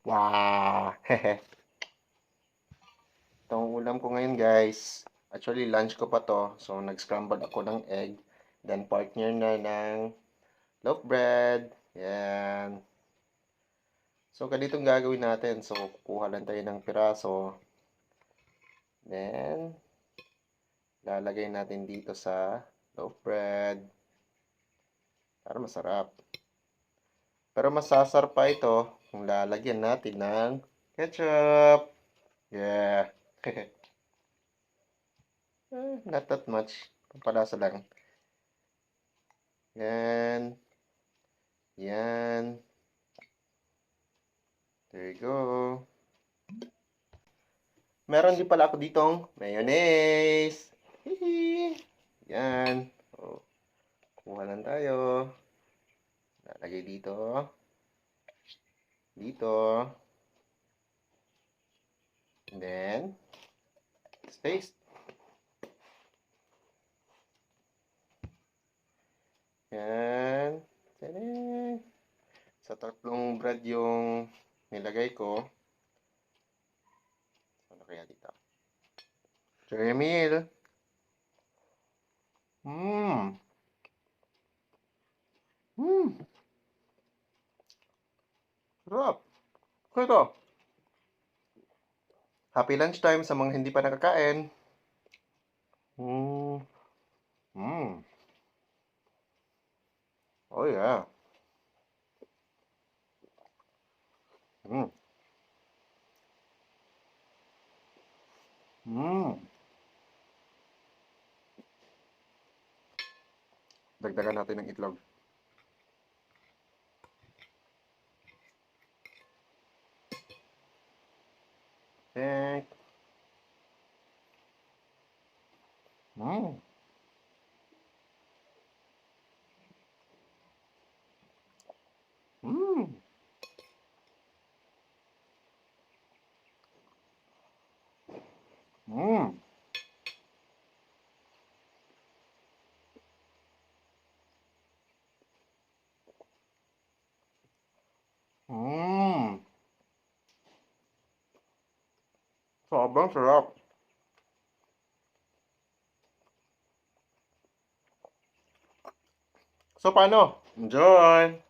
Wow! Hehe. Itong ulam ko ngayon, guys. Actually, lunch ko pa to. So, nag-scramble ako ng egg. Then, partner na ng loaf bread. Yan. So, ganitong gagawin natin. So, kukuha lang tayo ng piraso. Then, lalagay natin dito sa loaf bread. Para masarap. Pero masasarap pa ito kung lalagyan natin ng ketchup. Yeah. Not that much. Pampalasa lang. Yan. Yan. There you go. Meron din pala ako ditong mayonnaise. Hihi. Yan. So, kuha lang tayo. Lalagay dito. Dito. And then, space. Yan. Tadaan! Sa tatlong bread yung nilagay ko. Ano kaya dito? Cherry meal. Mmm. Mmm. Sarap. Ito. Happy lunchtime sa mga hindi pa nakakain. Mmm. Mmm. Oh yeah. Mmm. Mmm. Dagdagan natin ng itlog. Thank. Mmm. Mmm. Mmm. Mmm. Sobrang sarap. So, paano? Enjoy!